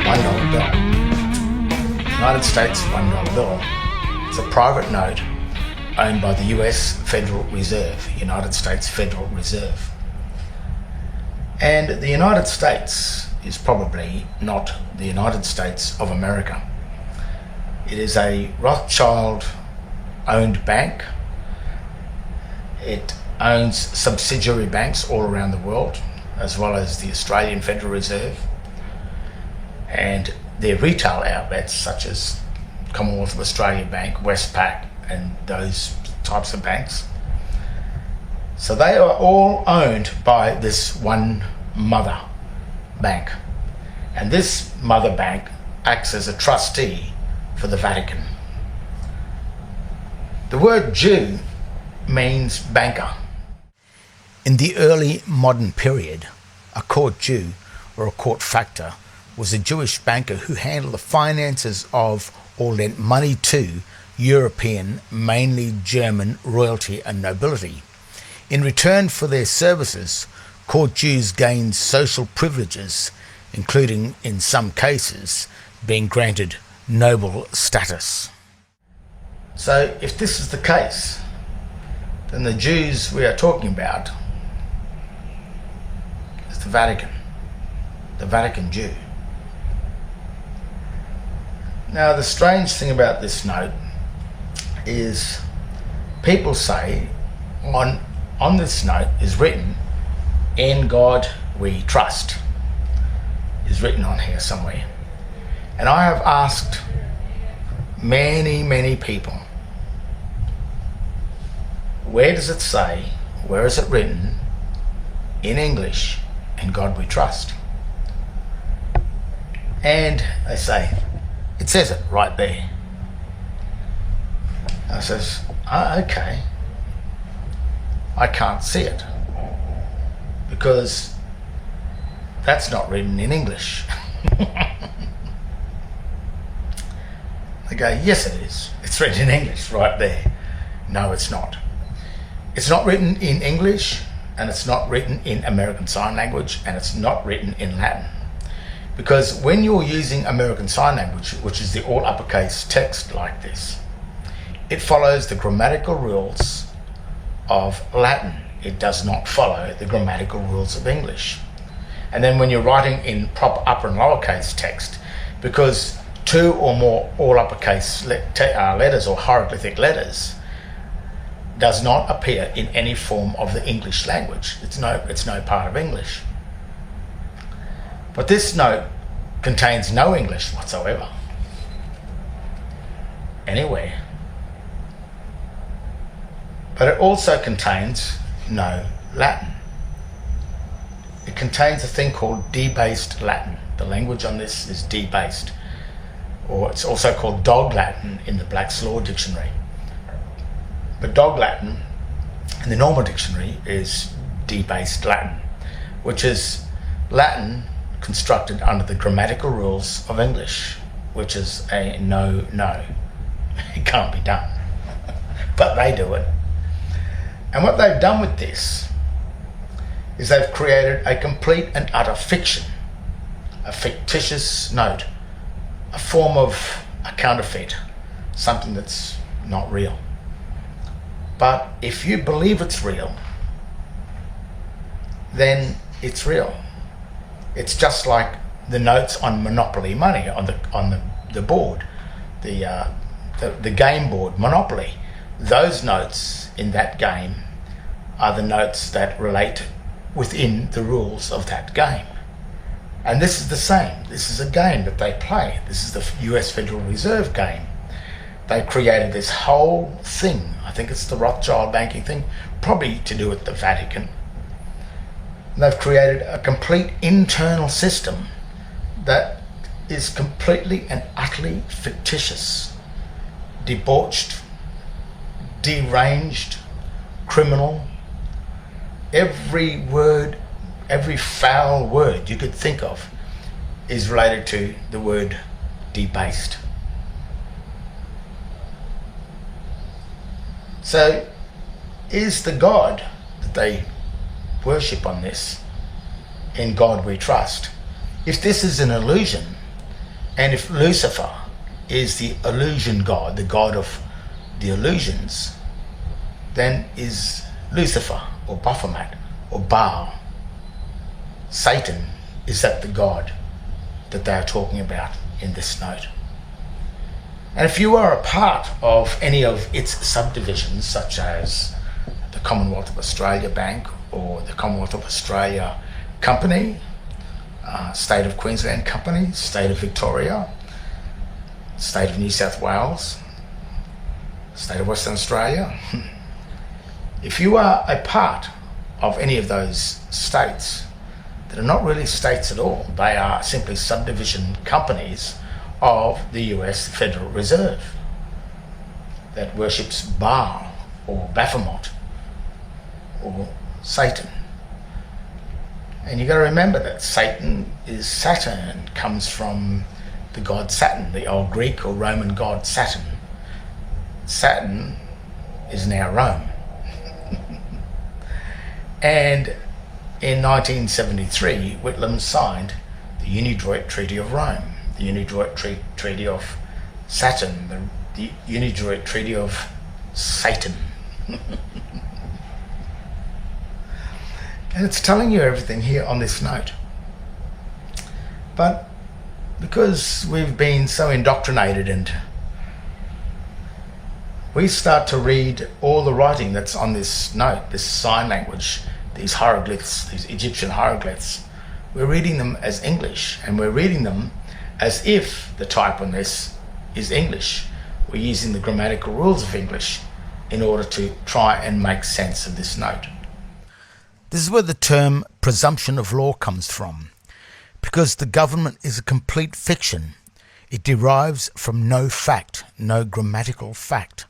$1 bill. United States $1 bill. It's a private note owned by the US Federal Reserve, United States Federal Reserve. And the United States is probably not the United States of America. It is a Rothschild-owned bank. It owns subsidiary banks all around the world, as well as the Australian Federal Reserve, and their retail outlets such as Commonwealth of Australia Bank, Westpac, and those types of banks. So they are all owned by this one mother bank. And this mother bank acts as a trustee for the Vatican. The word Jew means banker. In the early modern period, a court Jew or a court factor was a Jewish banker who handled the finances of or lent money to European, mainly German royalty and nobility. In return for their services, court Jews gained social privileges, including, in some cases, being granted noble status. So if this is the case, then the Jews we are talking about is the Vatican Jew. Now, the strange thing about this note is people say on this note is written, "In God we trust," is written on here somewhere. And I have asked many people, where does it say, where is it written in English, "In God we trust"? And they say, it says it right there. I says, okay, I can't see it because that's not written in English. They go, yes it is. It's written in English right there. No, it's not. It's not written in English, and it's not written in American Sign Language, and it's not written in Latin. Because when you're using American Sign Language, which is the all uppercase text like this, it follows the grammatical rules of Latin. It does not follow the grammatical rules of English. And then when you're writing in proper upper and lowercase text, because two or more all uppercase letters or hieroglyphic letters does not appear in any form of the English language. It's no part of English. But this note contains no English whatsoever, anywhere. But it also contains no Latin. It contains a thing called debased Latin. The language on this is debased, or it's also called Dog Latin in the Black's Law Dictionary. But Dog Latin in the normal dictionary is debased Latin, which is Latin constructed under the grammatical rules of English, which is a no. It can't be done. But they do it. And what they've done with this is they've created a complete and utter fiction, a fictitious note, a form of a counterfeit, something that's not real. But if you believe it's real, then it's real. It's just like the notes on Monopoly Money on the board, the game board Monopoly. Those notes in that game are the notes that relate within the rules of that game. And this is the same. This is a game that they play. This is the US Federal Reserve game. They created this whole thing. I think it's the Rothschild banking thing, probably to do with the Vatican. They've created a complete internal system that is completely and utterly fictitious, debauched, deranged, criminal. Every word, every foul word you could think of is related to the word debased. So is the God that they worship on this, "In God we trust"? If this is an illusion, And if Lucifer is the illusion god, the god of the illusions, then is Lucifer or Baphomet or Baal, Satan, is that the god that they are talking about in this note? And if you are a part of any of its subdivisions, such as the Commonwealth of Australia Bank or the Commonwealth of Australia Company, State of Queensland Company, State of Victoria, State of New South Wales, State of Western Australia, if you are a part of any of those states that are not really states at all, they are simply subdivision companies of the US Federal Reserve that worships Baal or Baphomet or Satan. And you've got to remember that Satan is Saturn, comes from the god Saturn, the old Greek or Roman god Saturn. Saturn is now Rome. And in 1973, Whitlam signed the Unidroit Treaty of Rome, the Unidroit Treaty of Saturn, the Unidroit Treaty of Satan. And it's telling you everything here on this note. But because we've been so indoctrinated and we start to read all the writing that's on this note, this sign language, these hieroglyphs, these Egyptian hieroglyphs, we're reading them as English, and we're reading them as if the type on this is English. We're using the grammatical rules of English in order to try and make sense of this note. This is where the term presumption of law comes from, because the government is a complete fiction. It derives from no fact, no grammatical fact.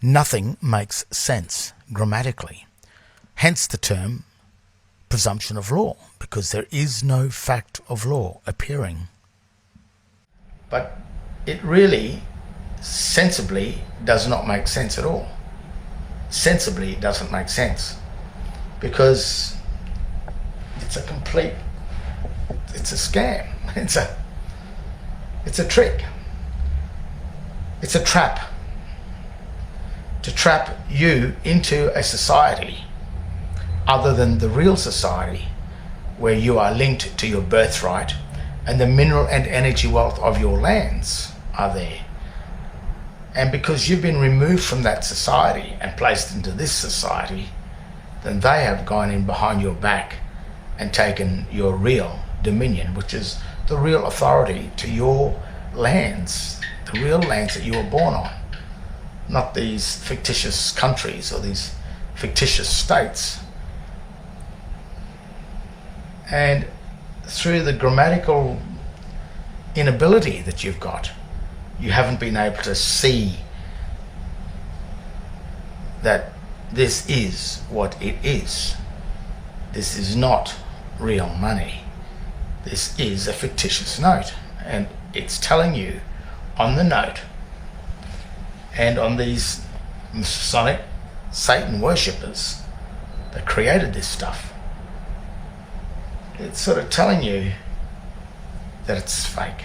Nothing makes sense grammatically. Hence the term presumption of law, because there is no fact of law appearing. But it really sensibly does not make sense at all. Sensibly it doesn't make sense, because it's a scam. It's a trick. It's a trap. To trap you into a society other than the real society, where you are linked to your birthright and the mineral and energy wealth of your lands are there. And because you've been removed from that society and placed into this society, then they have gone in behind your back and taken your real dominion, which is the real authority to your lands, the real lands that you were born on, not these fictitious countries or these fictitious states. And through the grammatical inability that you've got, you haven't been able to see that this is what it is. This is not real money. This is a fictitious note, and it's telling you on the note and on these Masonic Satan worshippers that created this stuff, it's sort of telling you that it's fake.